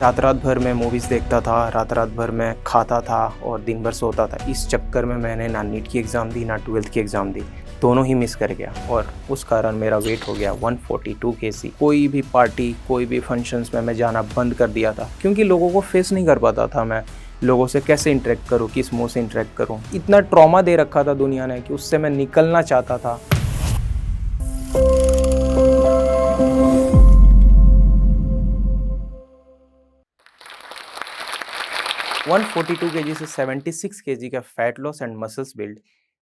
रात रात भर मैं मूवीज़ देखता था, रात रात भर मैं खाता था और दिन भर सोता था। इस चक्कर में मैंने ना नीट की एग्ज़ाम दी, ना 12th की एग्ज़ाम दी। दोनों ही मिस कर गया और उस कारण मेरा वेट हो गया 142 केजी। कोई भी पार्टी, कोई भी फंक्शंस में मैं जाना बंद कर दिया था क्योंकि लोगों को फेस नहीं कर पाता था मैं। लोगों से कैसे इंटरेक्ट करूँ, किस मुँह से इंटरेक्ट करूँ। इतना ट्रॉमा दे रखा था दुनिया ने कि उससे मैं निकलना चाहता था। 142 केजी से 76 केजी का fat loss and muscles build,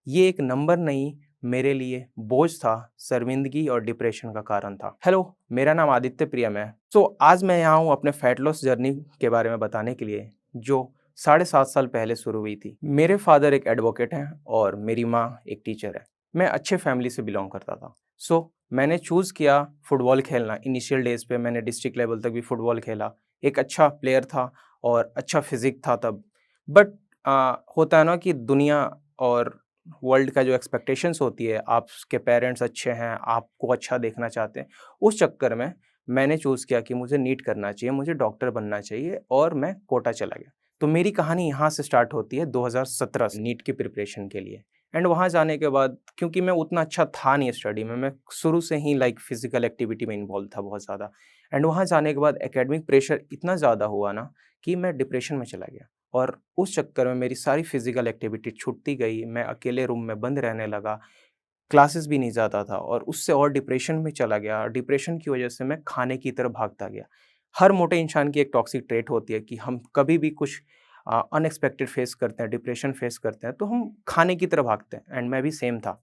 ये एक नंबर नहीं, मेरे लिए बोझ था, शर्मिंदगी और डिप्रेशन का कारण था। हेलो, मेरा नाम आदित्य प्रियम है। आज मैं यहाँ हूँ अपने फैट लॉस जर्नी के बारे में बताने के लिए, जो 7.5 साल पहले शुरू हुई थी। मेरे फादर एक एडवोकेट हैं और मेरी माँ एक टीचर है। मैं अच्छे फैमिली से बिलोंग करता था। मैंने चूज़ किया फुटबॉल खेलना। इनिशियल डेज पे मैंने डिस्ट्रिक्ट लेवल तक भी फुटबॉल खेला। एक अच्छा प्लेयर था और अच्छा फिजिक था तब। बट होता है ना कि दुनिया और वर्ल्ड का जो एक्सपेक्टेशंस होती है, आपके पेरेंट्स अच्छे हैं, आपको अच्छा देखना चाहते हैं, उस चक्कर में मैंने चूज़ किया कि मुझे नीट करना चाहिए, मुझे डॉक्टर बनना चाहिए और मैं कोटा चला गया। तो मेरी कहानी यहाँ से स्टार्ट होती है 2017 से नीट की प्रिपरेशन के लिए। एंड वहाँ जाने के बाद क्योंकि मैं उतना अच्छा था नहीं स्टडी में, मैं शुरू से ही फिजिकल एक्टिविटी में इन्वॉल्व था बहुत ज़्यादा। एंड वहाँ जाने के बाद एकेडमिक प्रेशर इतना ज़्यादा हुआ ना कि मैं डिप्रेशन में चला गया और उस चक्कर में मेरी सारी फिजिकल एक्टिविटी छूटती गई। मैं अकेले रूम में बंद रहने लगा, क्लासेस भी नहीं जाता था और उससे और डिप्रेशन में चला गया। डिप्रेशन की वजह से मैं खाने की तरफ भागता गया। हर मोटे इंसान की एक टॉक्सिक ट्रेट होती है कि हम कभी भी कुछ अनएक्सपेक्टेड फेस करते हैं, डिप्रेशन फेस करते हैं, तो हम खाने की तरफ भागते हैं एंड मैं भी सेम था।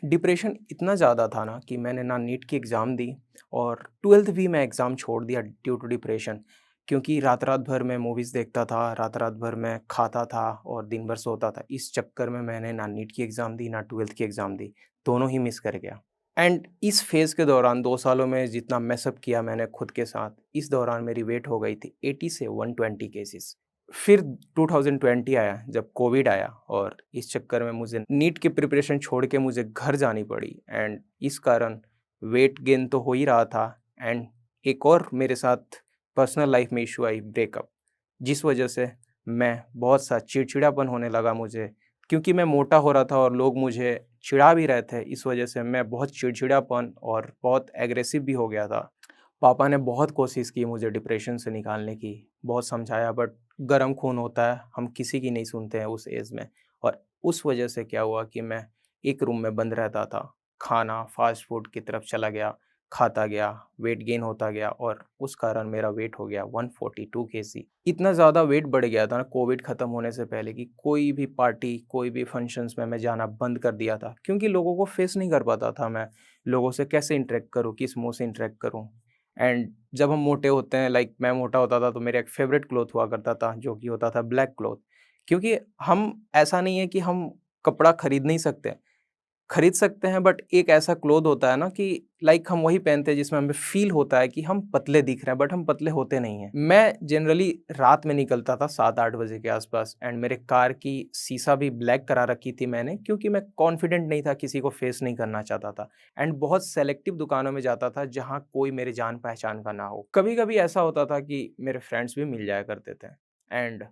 डिप्रेशन इतना ज़्यादा था ना कि मैंने ना नीट की एग्ज़ाम दी और 12th भी मैं एग्ज़ाम छोड़ दिया ड्यू टू डिप्रेशन, क्योंकि रात-रात भर मैं मूवीज़ देखता था, रात-रात भर मैं खाता था और दिन भर सोता था। इस चक्कर में मैंने ना नीट की एग्ज़ाम दी, ना 12th की एग्ज़ाम दी, दोनों ही मिस कर गया। एंड इस फ़ेज़ के दौरान 2 सालों में जितना मेस अप किया मैंने खुद के साथ, इस दौरान मेरी वेट हो गई थी 80 से 120 केजीज़। फिर 2020 आया जब कोविड आया और इस चक्कर में मुझे नीट की प्रिपरेशन छोड़ के मुझे घर जानी पड़ी एंड इस कारण वेट गेन तो हो ही रहा था एंड एक और मेरे साथ पर्सनल लाइफ में इशू आई, ब्रेकअप, जिस वजह से मैं बहुत सा चिड़चिड़ापन होने लगा मुझे, क्योंकि मैं मोटा हो रहा था और लोग मुझे चिढ़ा भी रहे थे। इस वजह से मैं बहुत चिड़चिड़ापन और बहुत एग्रेसिव भी हो गया था। पापा ने बहुत कोशिश की मुझे डिप्रेशन से निकालने की, बहुत समझाया, बट गर्म खून होता है, हम किसी की नहीं सुनते हैं उस एज में। और उस वजह से क्या हुआ कि मैं एक रूम में बंद रहता था, खाना फास्ट फूड की तरफ चला गया, खाता गया, वेट गेन होता गया और उस कारण मेरा वेट हो गया 142 केजी। इतना ज़्यादा वेट बढ़ गया था ना कोविड ख़त्म होने से पहले कि कोई भी पार्टी, कोई भी फंक्शंस में मैं जाना बंद कर दिया था, क्योंकि लोगों को फेस नहीं कर पाता था मैं। लोगों से कैसे इंटरेक्ट करूँ, किस मुँह से इंटरेक्ट करूँ। एंड जब हम मोटे होते हैं, मैं मोटा होता था तो मेरा एक फ़ेवरेट क्लॉथ हुआ करता था जो कि होता था ब्लैक क्लॉथ। क्योंकि हम, ऐसा नहीं है कि हम कपड़ा खरीद नहीं सकते, खरीद सकते हैं, बट एक ऐसा क्लॉथ होता है ना कि हम वही पहनते हैं जिसमें हमें फ़ील होता है कि हम पतले दिख रहे हैं, बट हम पतले होते नहीं हैं। मैं जनरली रात में निकलता था 7-8 बजे के आस-पास एंड मेरे कार की शीशा भी ब्लैक करा रखी थी मैंने, क्योंकि मैं कॉन्फिडेंट नहीं था, किसी को फेस नहीं करना चाहता था एंड बहुत सेलेक्टिव दुकानों में जाता था जहाँ कोई मेरे जान-पहचान का ना हो। कभी-कभी ऐसा होता था कि मेरे फ्रेंड्स भी मिल जाया करते थे एंड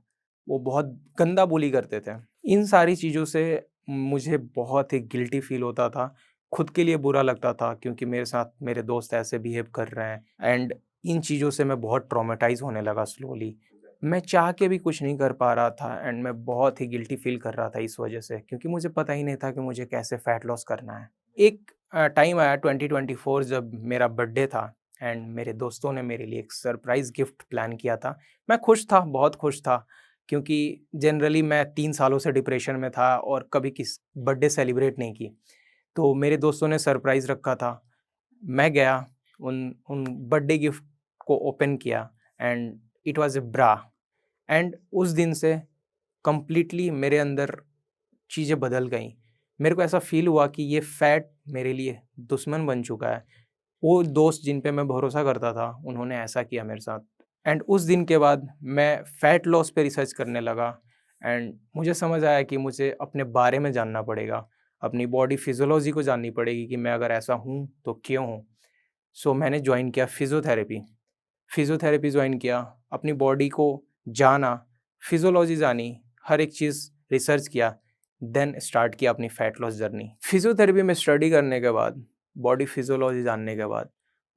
वो बहुत गंदा bully करते थे। इन सारी चीज़ों से मुझे बहुत ही गिल्टी फ़ील होता था, खुद के लिए बुरा लगता था क्योंकि मेरे साथ मेरे दोस्त ऐसे बिहेव कर रहे हैं एंड इन चीज़ों से मैं बहुत ट्रॉमेटाइज़ होने लगा स्लोली। मैं चाह के भी कुछ नहीं कर पा रहा था एंड मैं बहुत ही गिल्टी फ़ील कर रहा था इस वजह से, क्योंकि मुझे पता ही नहीं था कि मुझे कैसे फैट लॉस करना है। एक टाइम आया 2024 जब मेरा बर्थडे था एंड मेरे दोस्तों ने मेरे लिए एक सरप्राइज़ गिफ्ट प्लान किया था। मैं खुश था, बहुत खुश था, क्योंकि जनरली मैं 3 सालों से डिप्रेशन में था और कभी किस बर्थडे सेलिब्रेट नहीं की। तो मेरे दोस्तों ने सरप्राइज़ रखा था। मैं गया, उन उन बर्थडे गिफ्ट को ओपन किया and it was a bra. And उस दिन से कंप्लीटली मेरे अंदर चीज़ें बदल गईं। मेरे को ऐसा फ़ील हुआ कि ये फैट मेरे लिए दुश्मन बन चुका है। वो दोस्त जिन पे मैं भरोसा करता था, उन्होंने ऐसा किया मेरे साथ। एंड उस दिन के बाद मैं फैट लॉस पे रिसर्च करने लगा एंड मुझे समझ आया कि मुझे अपने बारे में जानना पड़ेगा, अपनी बॉडी फिज़ियोलॉजी को जाननी पड़ेगी कि मैं अगर ऐसा हूँ, तो क्यों हूँ? मैंने जॉइन किया फिज़ियोथेरेपी फिजियोथेरेपी ज्वाइन किया, अपनी बॉडी को जाना, फिजियोलॉजी जानी, हर एक चीज़ रिसर्च किया, देन स्टार्ट किया अपनी फैट लॉस जर्नी। फिजियोथेरेपी में स्टडी करने के बाद, बॉडी फिजियोलॉजी जानने के बाद,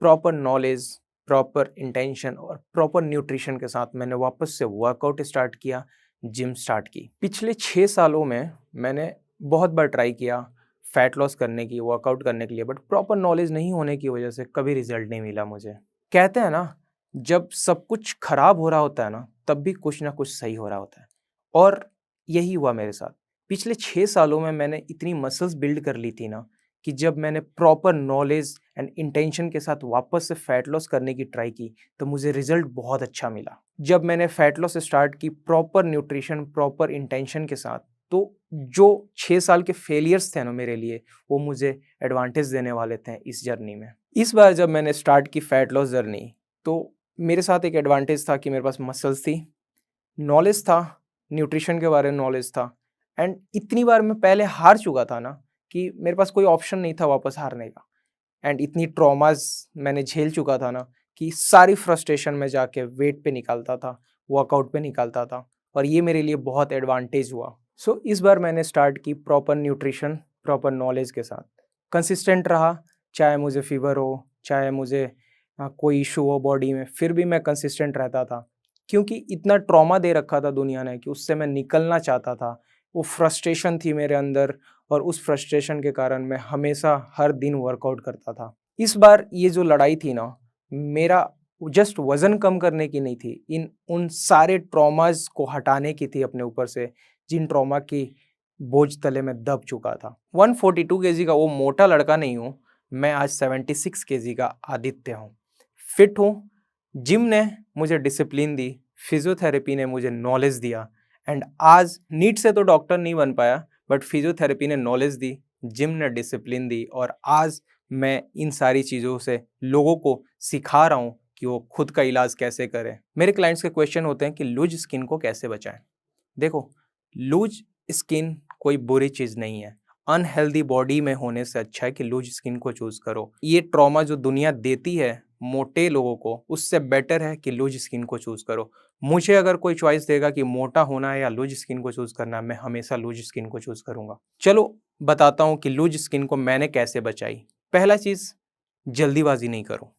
प्रॉपर नॉलेज, प्रॉपर इंटेंशन और प्रॉपर न्यूट्रिशन के साथ मैंने वापस से वर्कआउट स्टार्ट किया, जिम स्टार्ट की। पिछले 6 सालों में मैंने बहुत बार ट्राई किया फैट लॉस करने की, वर्कआउट करने के लिए, बट प्रॉपर नॉलेज नहीं होने की वजह से कभी रिजल्ट नहीं मिला मुझे। कहते हैं ना, जब सब कुछ खराब हो रहा होता है ना, तब भी कुछ ना कुछ सही हो रहा होता है, और यही हुआ मेरे साथ। पिछले 6 सालों में मैंने इतनी मसल्स बिल्ड कर ली थी ना, कि जब मैंने प्रॉपर नॉलेज एंड इंटेंशन के साथ वापस से फैट लॉस करने की ट्राई की, तो मुझे रिजल्ट बहुत अच्छा मिला। जब मैंने फैट लॉस स्टार्ट की प्रॉपर न्यूट्रिशन, प्रॉपर इंटेंशन के साथ, तो जो 6 साल के फेलियर्स थे ना मेरे लिए, वो मुझे एडवांटेज देने वाले थे इस जर्नी में। इस बार जब मैंने स्टार्ट की फैट लॉस जर्नी, तो मेरे साथ एक एडवांटेज था कि मेरे पास मसल्स थी, नॉलेज था, न्यूट्रिशन के बारे में नॉलेज था, एंड इतनी बार मैं पहले हार चुका था ना, कि मेरे पास कोई ऑप्शन नहीं था वापस हारने का। एंड इतनी ट्रॉमास मैंने झेल चुका था ना, कि सारी फ्रस्ट्रेशन में जाके वेट पे निकालता था, वर्कआउट पे निकालता था, और ये मेरे लिए बहुत एडवांटेज हुआ। सो इस बार मैंने स्टार्ट की प्रॉपर न्यूट्रिशन, प्रॉपर नॉलेज के साथ, कंसिस्टेंट रहा, चाहे मुझे फीवर हो, चाहे मुझे कोई इशू हो बॉडी में, फिर भी मैं कंसिस्टेंट रहता था, क्योंकि इतना ट्रॉमा दे रखा था दुनिया ने कि उससे मैं निकलना चाहता था। वो फ्रस्ट्रेशन थी मेरे अंदर, और उस फ्रस्ट्रेशन के कारण मैं हमेशा हर दिन वर्कआउट करता था। इस बार ये जो लड़ाई थी ना, मेरा जस्ट वज़न कम करने की नहीं थी, इन उन सारे ट्रॉमास को हटाने की थी अपने ऊपर से, जिन ट्रॉमा की बोझ तले में दब चुका था। 142 केजी का वो मोटा लड़का नहीं हूँ, मैं आज 76 केजी का आदित्य हूँ। फिट हूँ, जिम ने मुझे डिसिप्लिन दी, फिजियोथेरेपी ने मुझे नॉलेज दिया, एंड आज नीट से तो डॉक्टर नहीं बन पाया, बट फिजियोथेरेपी ने नॉलेज दी, जिम ने डिसिप्लिन दी, और आज मैं इन सारी चीज़ों से लोगों को सिखा रहा हूँ कि वो खुद का इलाज कैसे करें। मेरे क्लाइंट्स के क्वेश्चन होते हैं कि लूज स्किन को कैसे बचाएं। देखो, लूज स्किन कोई बुरी चीज़ नहीं है। अनहेल्दी बॉडी में होने से अच्छा है कि लूज स्किन को चूज़ करो। ये ट्रॉमा जो दुनिया देती है मोटे लोगों को, उससे बेटर है कि लूज स्किन को चूज़ करो। मुझे अगर कोई चॉइस देगा कि मोटा होना है या लूज स्किन को चूज़ करना है, मैं हमेशा लूज स्किन को चूज़ करूँगा। चलो बताता हूँ कि लूज स्किन को मैंने कैसे बचाई। पहला चीज़, जल्दीबाजी नहीं करो।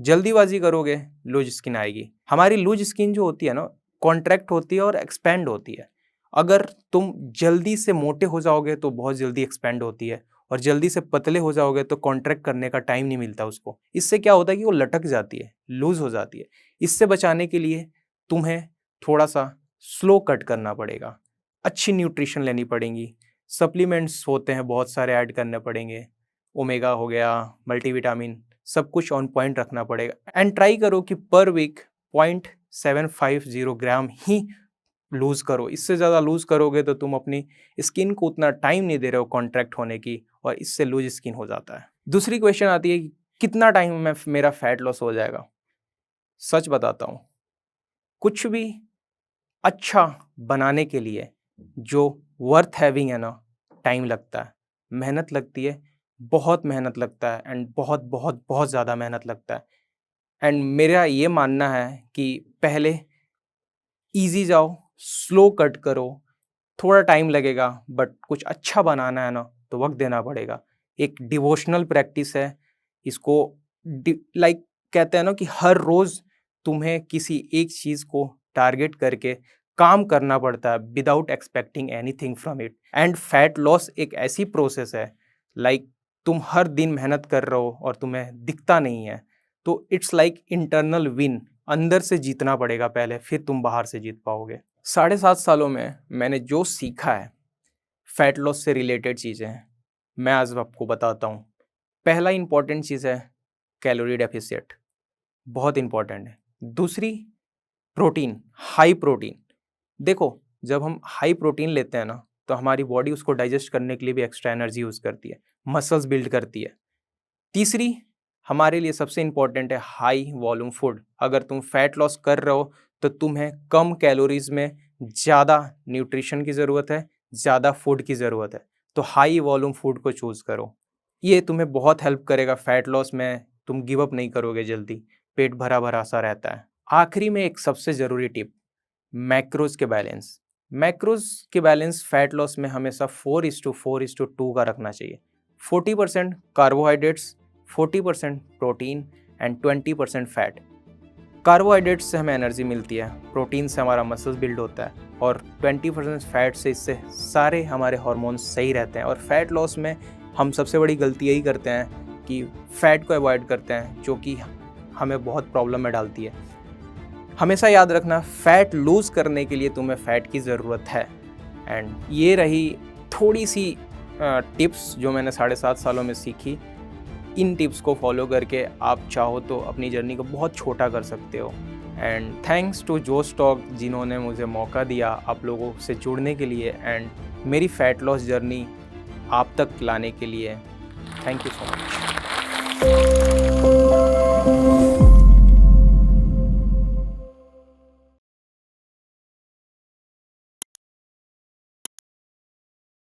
जल्दीबाजी करोगे, लूज स्किन आएगी। हमारी लूज स्किन जो होती है ना, कॉन्ट्रैक्ट होती है और एक्सपैंड होती है। अगर तुम जल्दी से मोटे हो जाओगे तो बहुत जल्दी एक्सपैंड होती है, और जल्दी से पतले हो जाओगे तो कॉन्ट्रैक्ट करने का टाइम नहीं मिलता उसको। इससे क्या होता है कि वो लटक जाती है, लूज हो जाती है। इससे बचाने के लिए तुम्हें थोड़ा सा स्लो कट करना पड़ेगा, अच्छी न्यूट्रिशन लेनी पड़ेगी, सप्लीमेंट्स होते हैं बहुत सारे ऐड करने पड़ेंगे, ओमेगा हो गया, मल्टीविटामिन, सब कुछ ऑन पॉइंट रखना पड़ेगा। एंड ट्राई करो कि पर वीक 0.750 ग्राम ही लूज करो। इससे ज़्यादा लूज करोगे तो तुम अपनी स्किन को उतना टाइम नहीं दे रहे हो कॉन्ट्रैक्ट होने की, और इससे लूज स्किन हो जाता है। दूसरी क्वेश्चन आती है कि कितना टाइम में मेरा फैट लॉस हो जाएगा। सच बताता हूँ, कुछ भी अच्छा बनाने के लिए जो वर्थ हैविंग है ना, टाइम लगता है, मेहनत लगती है, बहुत मेहनत लगता है, एंड बहुत बहुत बहुत ज़्यादा मेहनत लगता है। एंड मेरा ये मानना है कि पहले ईज़ी जाओ, स्लो कट करो, थोड़ा टाइम लगेगा, बट कुछ अच्छा बनाना है ना, तो वक्त देना पड़ेगा। एक डिवोशनल प्रैक्टिस है, इसको लाइक कहते हैं ना कि हर रोज़ तुम्हें किसी एक चीज़ को टारगेट करके काम करना पड़ता है, without expecting anything from it. And fat loss एक ऐसी प्रोसेस है, लाइक तुम हर दिन मेहनत कर रहे हो और तुम्हें दिखता नहीं है, तो इट्स लाइक इंटरनल विन। अंदर से जीतना पड़ेगा पहले, फिर तुम बाहर से जीत पाओगे। 7.5 सालों में मैंने जो सीखा है फैट लॉस से रिलेटेड चीज़ें, मैं आज आपको बताता हूँ। पहला इंपॉर्टेंट चीज़ है कैलोरी डेफिसिट, बहुत इंपॉर्टेंट है। दूसरी, प्रोटीन, हाई प्रोटीन। देखो, जब हम हाई प्रोटीन लेते हैं ना, तो हमारी बॉडी उसको डाइजेस्ट करने के लिए भी एक्स्ट्रा एनर्जी यूज़ करती है, मसल्स बिल्ड करती है। तीसरी, हमारे लिए सबसे इम्पॉर्टेंट है हाई वॉल्यूम फूड। अगर तुम फैट लॉस कर रहे हो तो तुम्हें कम कैलोरीज में ज़्यादा न्यूट्रिशन की ज़रूरत है, ज़्यादा फूड की ज़रूरत है, तो हाई वॉल्यूम फूड को चूज़ करो। ये तुम्हें बहुत हेल्प करेगा फैट लॉस में, तुम गिव अप नहीं करोगे जल्दी। पेट भरा भरा सा रहता है। आखिरी में एक सबसे ज़रूरी टिप, मैक्रोज के बैलेंस। मैक्रोज के बैलेंस फैट लॉस में हमेशा 4:4:2 का रखना चाहिए। 40% carbohydrates, 40% protein and 20% fat. Carbohydrates से हमें एनर्जी मिलती है, प्रोटीन से हमारा मसल्स बिल्ड होता है और 20% फैट से इससे सारे हमारे हार्मोन्स सही रहते हैं। और फैट लॉस में हम सबसे बड़ी गलती यही करते हैं कि फैट को अवॉइड करते हैं, जो कि हमें बहुत प्रॉब्लम में डालती है। हमेशा याद रखना, फैट लूज़ करने के लिए तुम्हें फ़ैट की ज़रूरत है। एंड ये रही थोड़ी सी टिप्स जो मैंने 7.5 सालों में सीखी। इन टिप्स को फॉलो करके आप चाहो तो अपनी जर्नी को बहुत छोटा कर सकते हो। एंड थैंक्स टू जोश टॉक, जिन्होंने मुझे मौका दिया आप लोगों से जुड़ने के लिए एंड मेरी फ़ैट लॉस जर्नी आप तक लाने के लिए। Thank you so much.